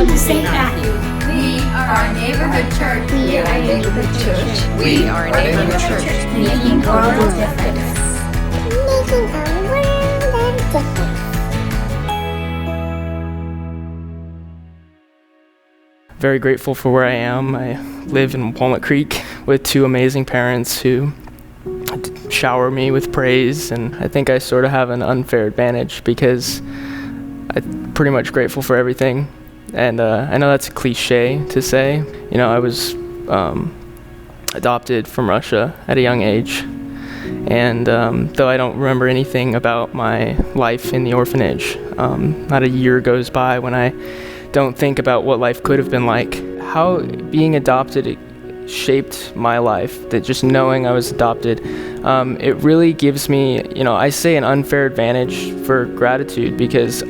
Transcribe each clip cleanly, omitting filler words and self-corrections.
Welcome to St. Matthew. We are a neighborhood church. We are a neighborhood church. We are a neighborhood church. Making a world of difference. Making a world of difference. Very grateful for where I am. I live in Walnut Creek with two amazing parents who shower me with praise, and I think I sort of have an unfair advantage because I'm pretty much grateful for everything. And I know that's a cliche to say. You know, I was adopted from Russia at a young age, and though I don't remember anything about my life in the orphanage, not a year goes by when I don't think about what life could have been like. How being adopted shaped my life, that just knowing I was adopted, it really gives me, I say an unfair advantage for gratitude, because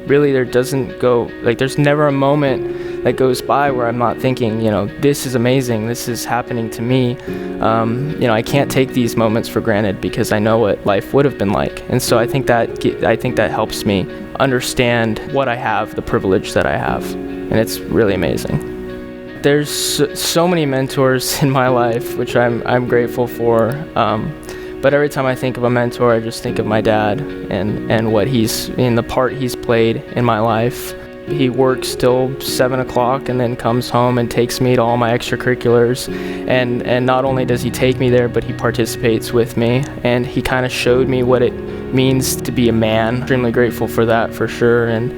there's never a moment that goes by where I'm not thinking, this is amazing, this is happening to me. I can't take these moments for granted because I know what life would have been like. And so I think that helps me understand what I have, the privilege that I have, and it's really amazing. There's so many mentors in my life, which I'm grateful for. But every time I think of a mentor, I just think of my dad and what the part he's played in my life. He works till 7 o'clock and then comes home and takes me to all my extracurriculars. And not only does he take me there, but he participates with me. And he kind of showed me what it means to be a man. Extremely grateful for that, for sure. And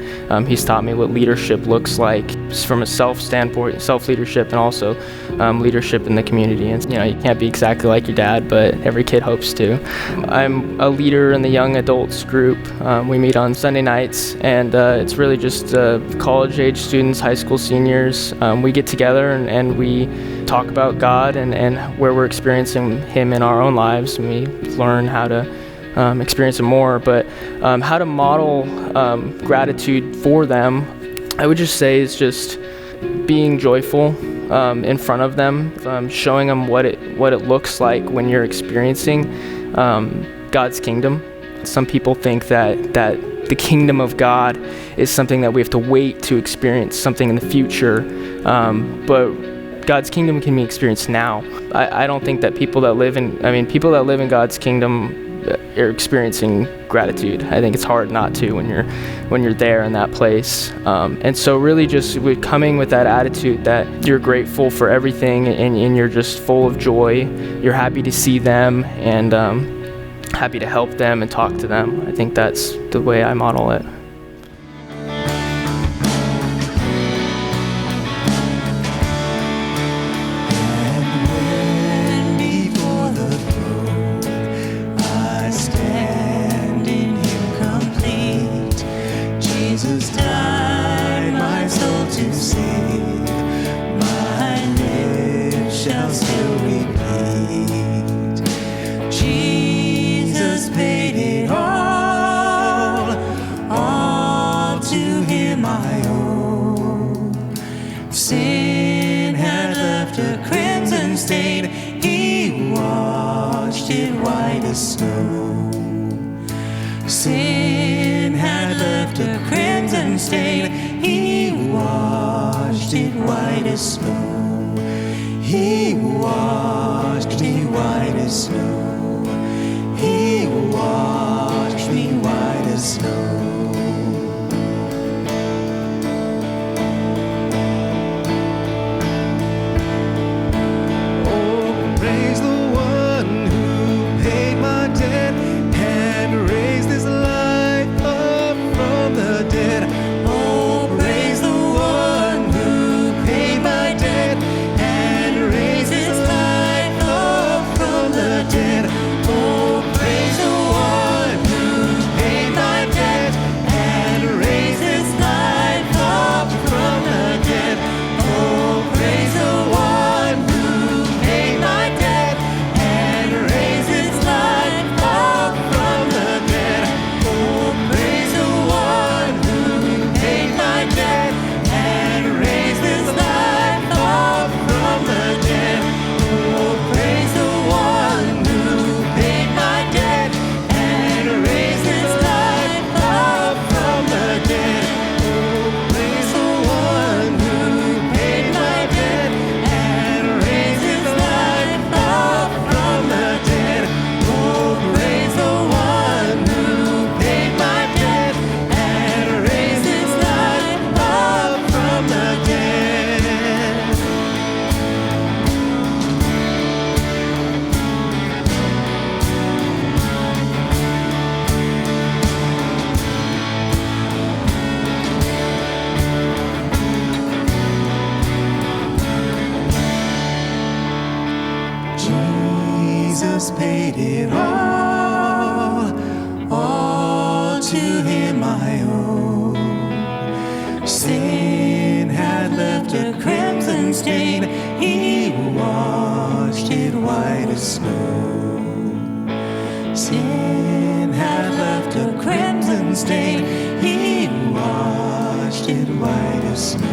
he's taught me what leadership looks like from a self-standpoint, self-leadership, and also leadership in the community. And you can't be exactly like your dad, but every kid hopes to. I'm a leader in the young adults group. We meet on Sunday nights, and it's really just college-age students, high school seniors. We get together and we talk about God and where we're experiencing Him in our own lives, and we learn how to experience Him more. But how to model gratitude for them, I would just say, is just being joyful in front of them, showing them what it looks like when you're experiencing God's kingdom. Some people think that the kingdom of God is something that we have to wait to experience something in the future, but God's kingdom can be experienced now. I don't think that people that live in God's kingdom are experiencing gratitude. I think it's hard not to when you're there in that place. And so really just coming with that attitude that you're grateful for everything and you're just full of joy. You're happy to see them and happy to help them and talk to them. I think that's the way I model it. Jesus died my soul to save, my lips shall still repeat. Jesus paid it all to Him I owe. Sin had left a crimson stain, He washed it white as snow. Sin had left a crimson stain, He washed it white as snow. He washed me white as snow. He washed me white as snow. Oh, praise the one who paid my debt and raised His life up from the dead. Oh, praise the one who paid my debt and raised His life up from the dead. laid it all to him I owe. Sin had left a crimson stain, he washed it white as snow. Sin had left a crimson stain, he washed it white as snow.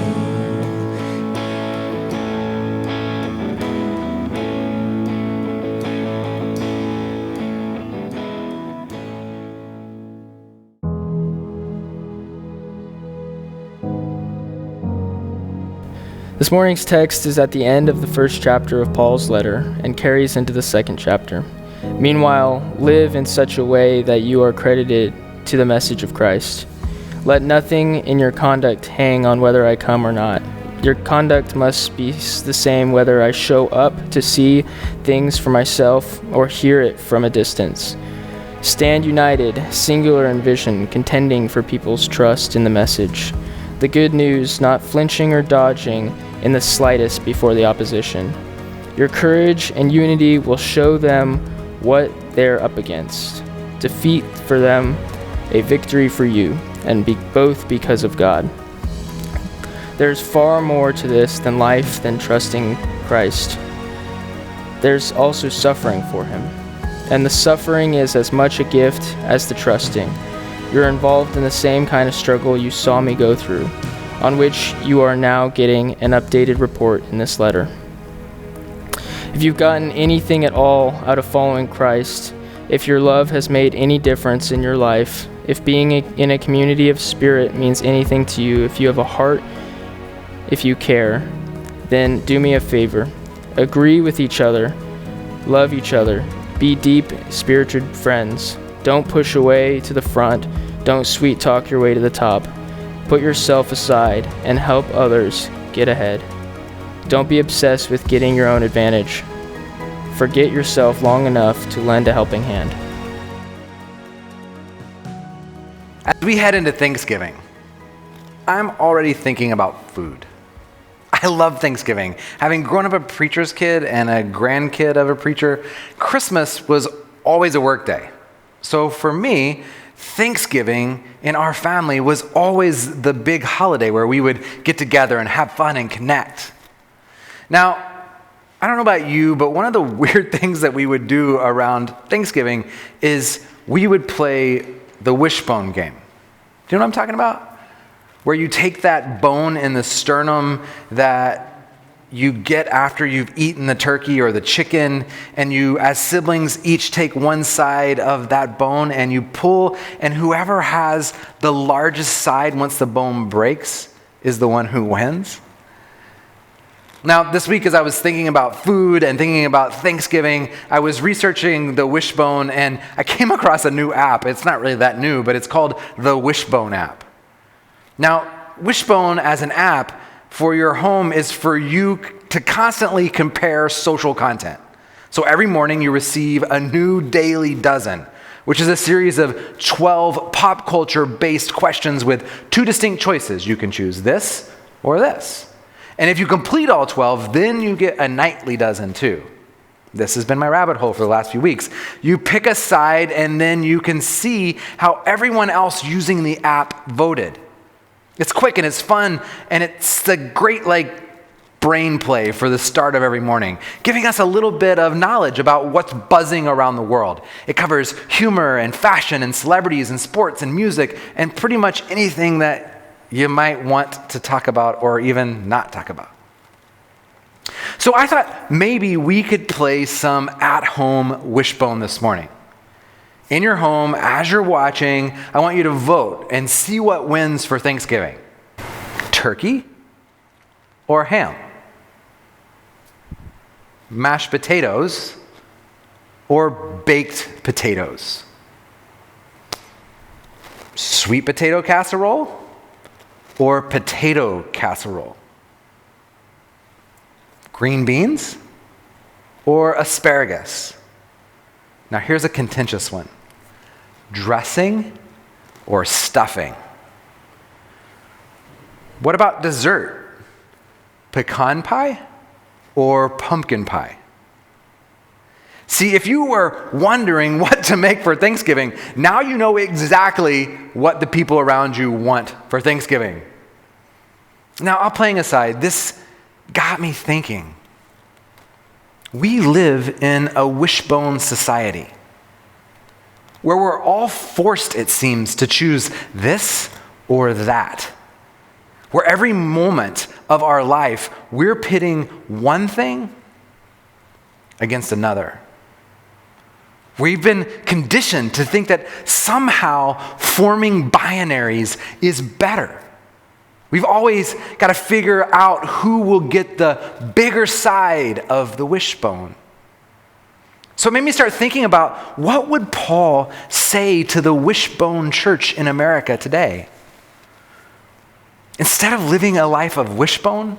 This morning's text is at the end of the first chapter of Paul's letter and carries into the second chapter. Meanwhile, live in such a way that you are credited to the message of Christ. Let nothing in your conduct hang on whether I come or not. Your conduct must be the same whether I show up to see things for myself or hear it from a distance. Stand united, singular in vision, contending for people's trust in the message. The good news, not flinching or dodging in the slightest before the opposition. Your courage and unity will show them what they're up against. Defeat for them, a victory for you, and both because of God. There's far more to this than life than trusting Christ. There's also suffering for him. And the suffering is as much a gift as the trusting. You're involved in the same kind of struggle you saw me go through, on which you are now getting an updated report in this letter. If you've gotten anything at all out of following Christ, if your love has made any difference in your life, if being in a community of spirit means anything to you, if you have a heart, if you care, then do me a favor. Agree with each other, love each other, be deep spiritual friends. Don't push away to the front, don't sweet talk your way to the top. Put yourself aside and help others get ahead. Don't be obsessed with getting your own advantage. Forget yourself long enough to lend a helping hand. As we head into Thanksgiving, I'm already thinking about food. I love Thanksgiving. Having grown up a preacher's kid and a grandkid of a preacher, Christmas was always a work day. So for me, Thanksgiving in our family was always the big holiday where we would get together and have fun and connect. Now, I don't know about you, but one of the weird things that we would do around Thanksgiving is we would play the wishbone game. Do you know what I'm talking about? Where you take that bone in the sternum that you get after you've eaten the turkey or the chicken, and you, as siblings, each take one side of that bone and you pull, and whoever has the largest side once the bone breaks is the one who wins. Now, this week as I was thinking about food and thinking about Thanksgiving, I was researching the wishbone and I came across a new app. It's not really that new, but it's called the Wishbone app. Now, Wishbone as an app for your home is for you to constantly compare social content. So every morning you receive a new daily dozen, which is a series of 12 pop culture based questions with two distinct choices. You can choose this or this. And if you complete all 12, then you get a nightly dozen too. This has been my rabbit hole for the last few weeks. You pick a side and then you can see how everyone else using the app voted. It's quick and it's fun, and it's the great brain play for the start of every morning, giving us a little bit of knowledge about what's buzzing around the world. It covers humor and fashion and celebrities and sports and music and pretty much anything that you might want to talk about or even not talk about. So I thought maybe we could play some at-home wishbone this morning. In your home, as you're watching, I want you to vote and see what wins for Thanksgiving. Turkey or ham? Mashed potatoes or baked potatoes? Sweet potato casserole or potato casserole? Green beans or asparagus? Now here's a contentious one. Dressing or stuffing? What about dessert? Pecan pie or pumpkin pie? See, if you were wondering what to make for Thanksgiving, now you know exactly what the people around you want for Thanksgiving. Now, all playing aside, this got me thinking. We live in a wishbone society where we're all forced, it seems, to choose this or that. Where every moment of our life, we're pitting one thing against another. We've been conditioned to think that somehow forming binaries is better. We've always got to figure out who will get the bigger side of the wishbone. So it made me start thinking about what would Paul say to the wishbone church in America today? Instead of living a life of wishbone,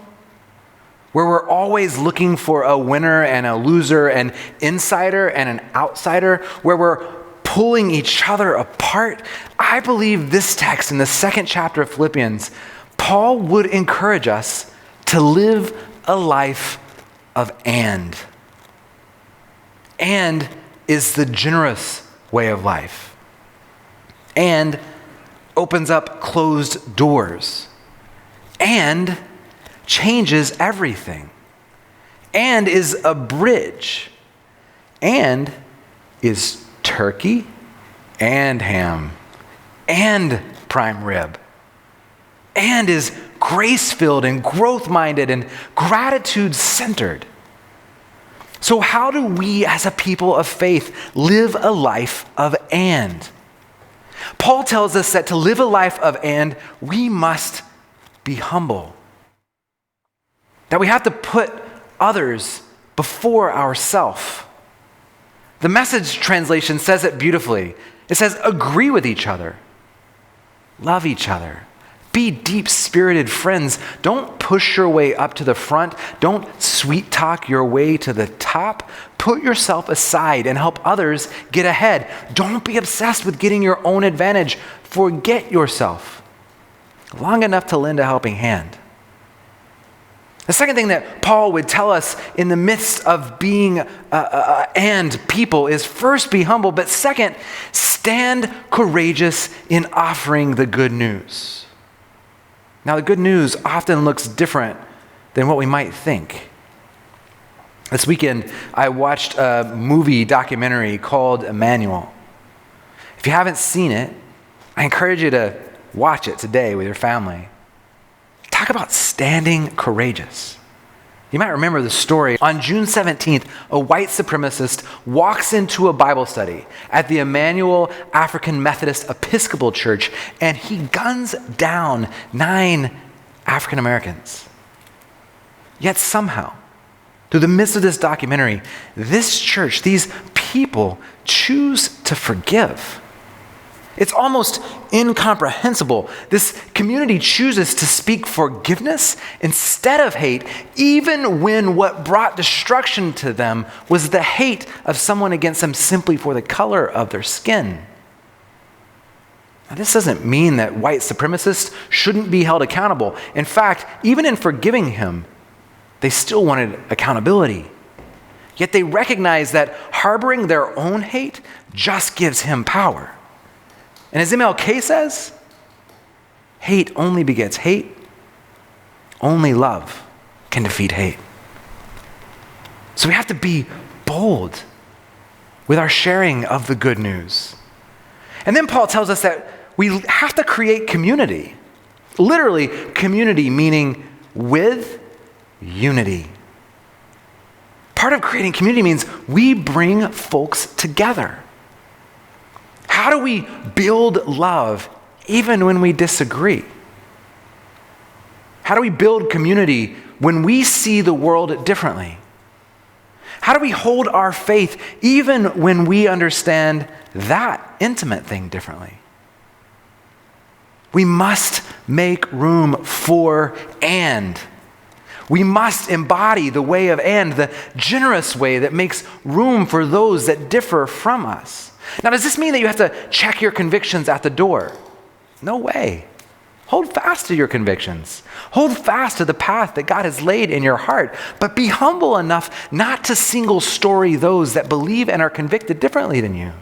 where we're always looking for a winner and a loser, an insider and an outsider, where we're pulling each other apart, I believe this text in the 2nd chapter of Philippians, Paul would encourage us to live a life of and. And is the generous way of life. And opens up closed doors. And changes everything. And is a bridge. And is turkey and ham and prime rib. And is grace-filled and growth-minded and gratitude-centered. So how do we as a people of faith live a life of and? Paul tells us that to live a life of and, we must be humble. That we have to put others before ourselves. The Message translation says it beautifully. It says, agree with each other. Love each other. Be deep-spirited friends. Don't push your way up to the front. Don't sweet-talk your way to the top. Put yourself aside and help others get ahead. Don't be obsessed with getting your own advantage. Forget yourself long enough to lend a helping hand. The second thing that Paul would tell us in the midst of being and people is first be humble, but second, stand courageous in offering the good news. Now, the good news often looks different than what we might think. This weekend, I watched a movie documentary called Emmanuel. If you haven't seen it, I encourage you to watch it today with your family. Talk about standing courageous. You might remember the story. On June 17th, a white supremacist walks into a Bible study at the Emmanuel African Methodist Episcopal Church, and he guns down 9 African Americans. Yet somehow, through the midst of this documentary, this church, these people choose to forgive. It's almost incomprehensible. This community chooses to speak forgiveness instead of hate, even when what brought destruction to them was the hate of someone against them simply for the color of their skin. Now, this doesn't mean that white supremacists shouldn't be held accountable. In fact, even in forgiving him, they still wanted accountability. Yet they recognize that harboring their own hate just gives him power. And as MLK says, hate only begets hate. Only love can defeat hate. So we have to be bold with our sharing of the good news. And then Paul tells us that we have to create community. Literally, community meaning with unity. Part of creating community means we bring folks together. How do we build love even when we disagree? How do we build community when we see the world differently? How do we hold our faith even when we understand that intimate thing differently? We must make room for and. We must embody the way of and, the generous way that makes room for those that differ from us. Now, does this mean that you have to check your convictions at the door? No way. Hold fast to your convictions. Hold fast to the path that God has laid in your heart, but be humble enough not to single story those that believe and are convicted differently than you.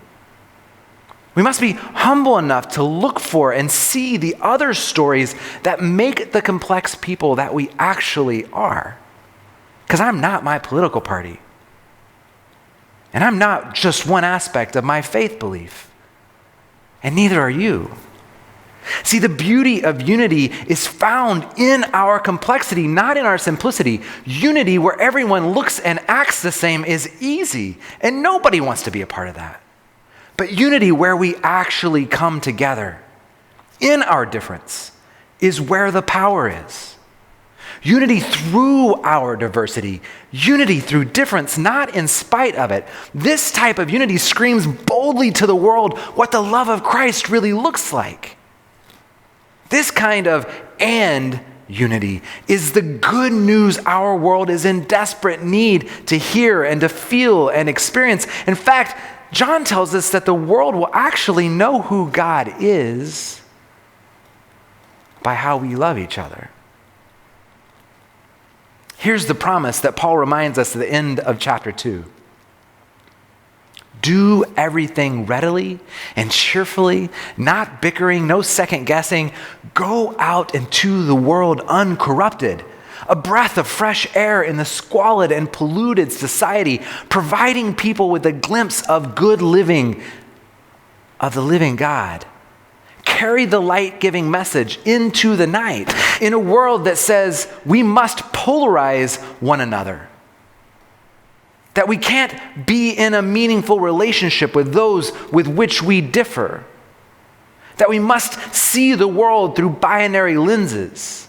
We must be humble enough to look for and see the other stories that make the complex people that we actually are. Because I'm not my political party. And I'm not just one aspect of my faith belief. And neither are you. See, the beauty of unity is found in our complexity, not in our simplicity. Unity where everyone looks and acts the same is easy, and nobody wants to be a part of that. But unity where we actually come together in our difference is where the power is. Unity through our diversity, unity through difference, not in spite of it. This type of unity screams boldly to the world what the love of Christ really looks like. This kind of and unity is the good news our world is in desperate need to hear and to feel and experience. In fact, John tells us that the world will actually know who God is by how we love each other. Here's the promise that Paul reminds us at the end of chapter 2. Do everything readily and cheerfully, not bickering, no second guessing. Go out into the world uncorrupted, a breath of fresh air in the squalid and polluted society, providing people with a glimpse of good living, of the living God. Carry the light-giving message into the night in a world that says we must polarize one another. That we can't be in a meaningful relationship with those with which we differ. That we must see the world through binary lenses.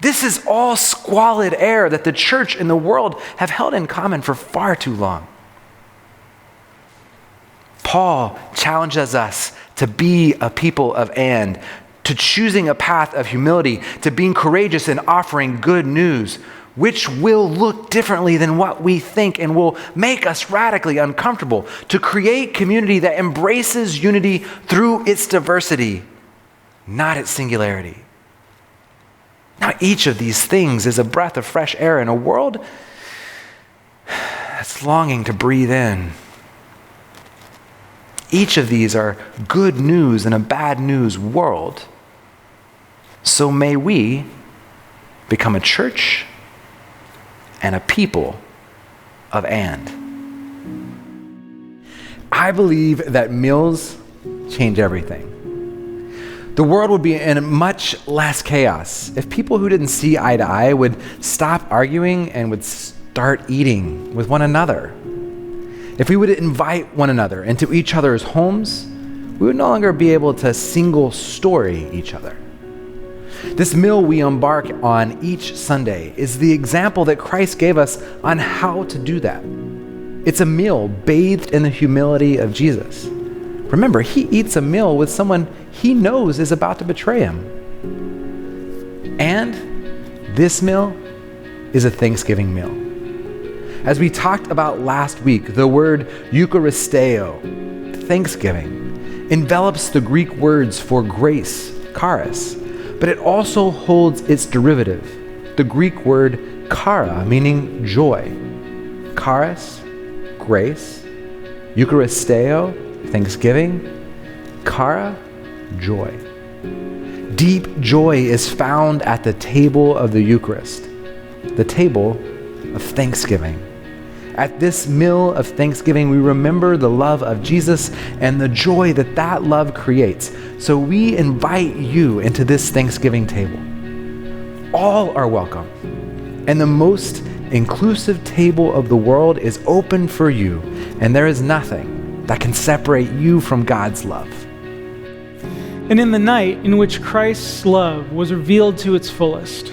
This is all squalid air that the church and the world have held in common for far too long. Paul challenges us to be a people of and, to choosing a path of humility, to being courageous in offering good news, which will look differently than what we think and will make us radically uncomfortable, to create community that embraces unity through its diversity, not its singularity. Now, each of these things is a breath of fresh air in a world that's longing to breathe in. Each of these are good news in a bad news world. So may we become a church and a people of and. I believe that meals change everything. The world would be in much less chaos if people who didn't see eye to eye would stop arguing and would start eating with one another. If we would invite one another into each other's homes, we would no longer be able to single story each other. This meal we embark on each Sunday is the example that Christ gave us on how to do that. It's a meal bathed in the humility of Jesus. Remember, he eats a meal with someone he knows is about to betray him. And this meal is a Thanksgiving meal. As we talked about last week, the word Eucharisteo, Thanksgiving, envelops the Greek words for grace, charis, but it also holds its derivative, the Greek word chara, meaning joy. Charis, grace, Eucharisteo, Thanksgiving, chara, joy. Deep joy is found at the table of the Eucharist, the table of thanksgiving. At this meal of thanksgiving, we remember the love of Jesus and the joy that that love creates. So we invite you into this Thanksgiving table. All are welcome. And the most inclusive table of the world is open for you, and there is nothing that can separate you from God's love. And in the night in which Christ's love was revealed to its fullest,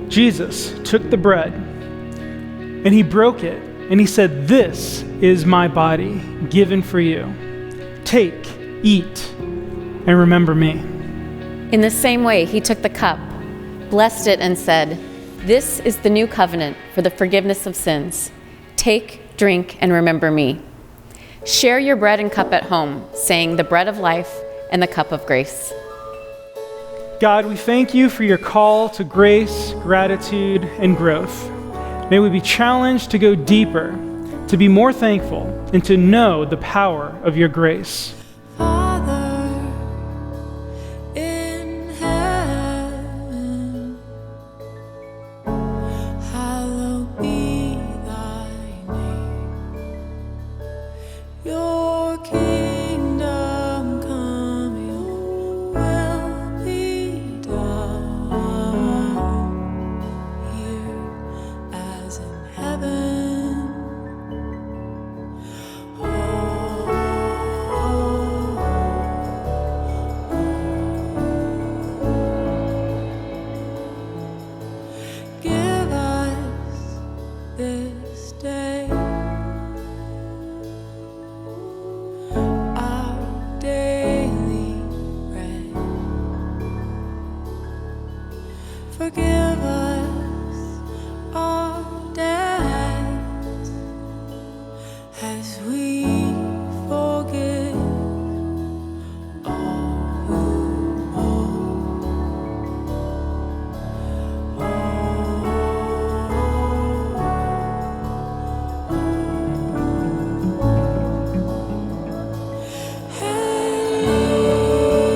Jesus took the bread, and he broke it, and he said, "This is my body given for you. Take, eat, and remember me." In the same way, he took the cup, blessed it, and said, "This is the new covenant for the forgiveness of sins. Take, drink, and remember me. Share your bread and cup at home, saying the bread of life and the cup of grace." God, we thank you for your call to grace, gratitude, and growth. May we be challenged to go deeper, to be more thankful, and to know the power of your grace. Father in heaven, hallowed be thy name. Your kingdom come, your will be done here as in heaven. Give us this day our daily bread. Forgive us our debts as we forgive all who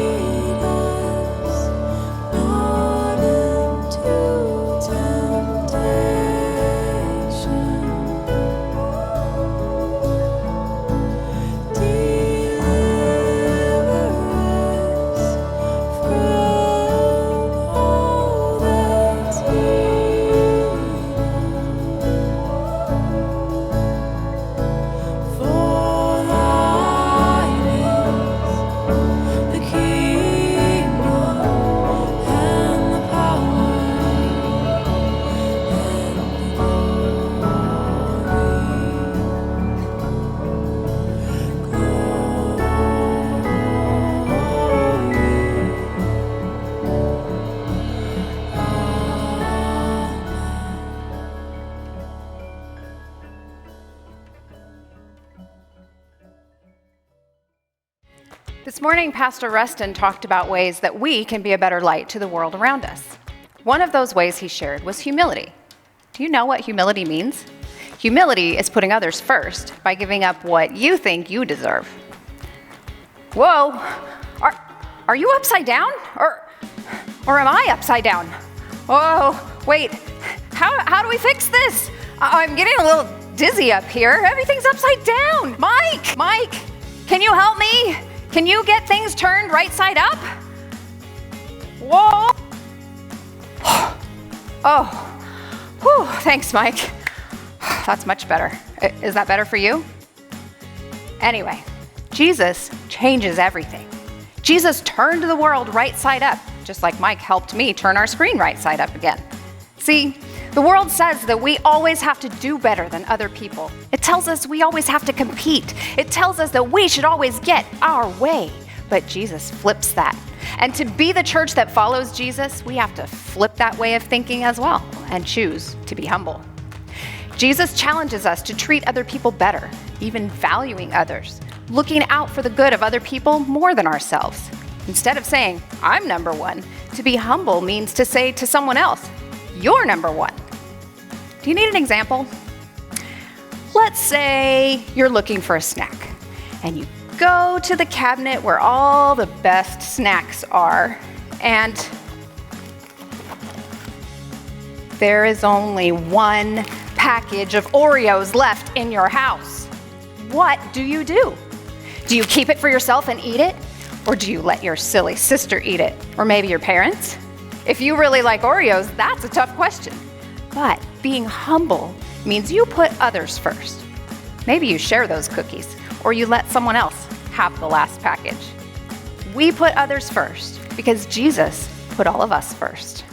lead us not into temptation. Deliver us from all that's evil. For thine is the kingdom and the power and the This morning, Pastor Rustin talked about ways that we can be a better light to the world around us. One of those ways he shared was humility. Do you know what humility means? Humility is putting others first by giving up what you think you deserve. Whoa, are you upside down? Or am I upside down? Whoa, wait, how do we fix this? I'm getting a little dizzy up here. Everything's upside down. Mike, can you help me? Can you get things turned right side up? Whoa. Oh, whew, thanks, Mike. That's much better. Is that better for you? Anyway, Jesus changes everything. Jesus turned the world right side up, just like Mike helped me turn our screen right side up again. See, the world says that we always have to do better than other people. It tells us we always have to compete. It tells us that we should always get our way. But Jesus flips that. And to be the church that follows Jesus, we have to flip that way of thinking as well and choose to be humble. Jesus challenges us to treat other people better, even valuing others, looking out for the good of other people more than ourselves. Instead of saying, I'm number one, to be humble means to say to someone else, you're number one. Do you need an example? Let's say you're looking for a snack and you go to the cabinet where all the best snacks are, and there is only one package of Oreos left in your house. What do? Do you keep it for yourself and eat it? Or do you let your silly sister eat it? Or maybe your parents? If you really like Oreos, that's a tough question. But being humble means you put others first. Maybe you share those cookies, or you let someone else have the last package. We put others first because Jesus put all of us first.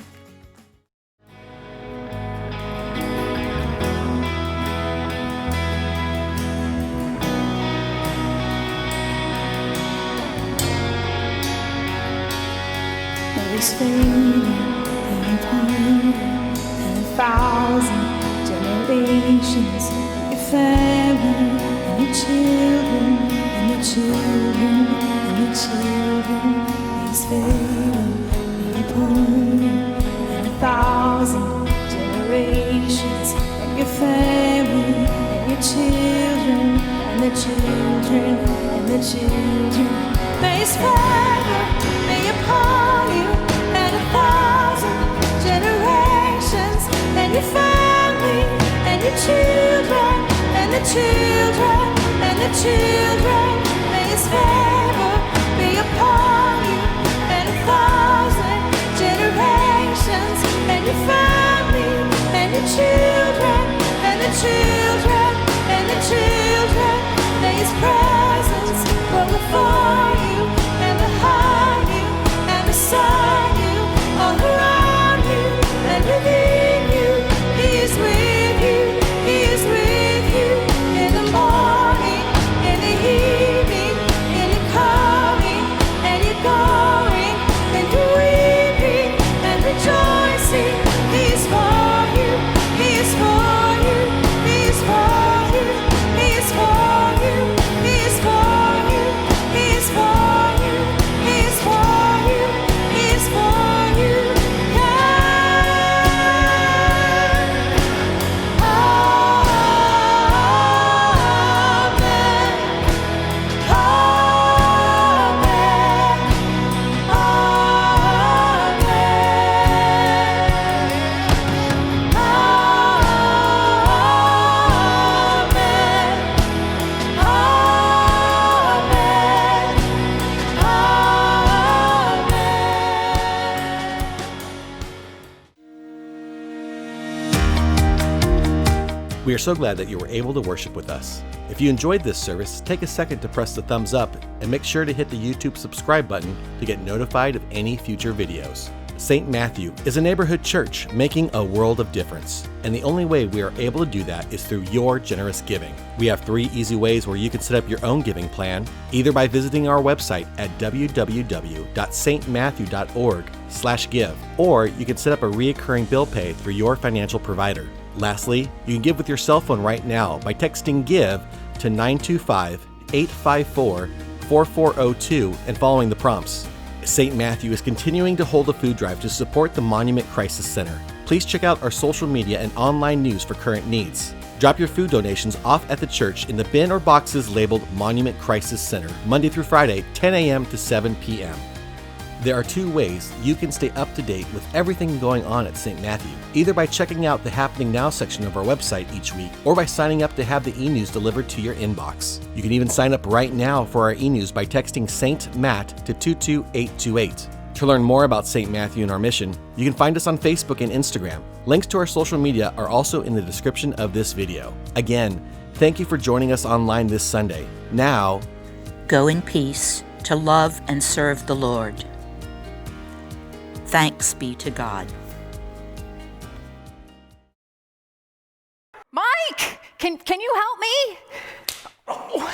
There's fading and upon and 1,000 generations, your family and your children and your children and your children. He's fading upon you and 1,000 generations, and your family and your children and the children and the children. May His favor be upon you and 1,000 generations, and your family and your children and the children and the children. May His favor be upon you and 1,000 generations, and your family and your children and the children and the children. May His presence go before you and behind you and beside you, all around you and within you. He is with you. He is with you in the morning, in the evening, in your coming and your going, in your weeping and rejoicing. He is for you. He is for you. He is for you. He is for you. He is for you. He is for you. He is for you. He is for you. We are so glad that you were able to worship with us. If you enjoyed this service, take a second to press the thumbs up and make sure to hit the YouTube subscribe button to get notified of any future videos. St. Matthew is a neighborhood church making a world of difference, and the only way we are able to do that is through your generous giving. We have 3 easy ways where you can set up your own giving plan, either by visiting our website at www.stmatthew.org/give, or you can set up a recurring bill pay through your financial provider. Lastly, you can give with your cell phone right now by texting GIVE to 925-854-4402 and following the prompts. St. Matthew is continuing to hold a food drive to support the Monument Crisis Center. Please check out our social media and online news for current needs. Drop your food donations off at the church in the bin or boxes labeled Monument Crisis Center, Monday through Friday, 10 a.m. to 7 p.m. There are 2 ways you can stay up to date with everything going on at St. Matthew, either by checking out the Happening Now section of our website each week, or by signing up to have the e-news delivered to your inbox. You can even sign up right now for our e-news by texting St. Matt to 22828. To learn more about St. Matthew and our mission, you can find us on Facebook and Instagram. Links to our social media are also in the description of this video. Again, thank you for joining us online this Sunday. Now, go in peace to love and serve the Lord. Thanks be to God. Mike, can you help me? Oh.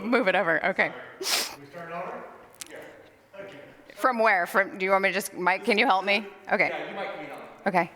Move it over. Okay. From where? Do you want me to just, Mike, can you help me? Okay. Yeah, you might need help. Okay.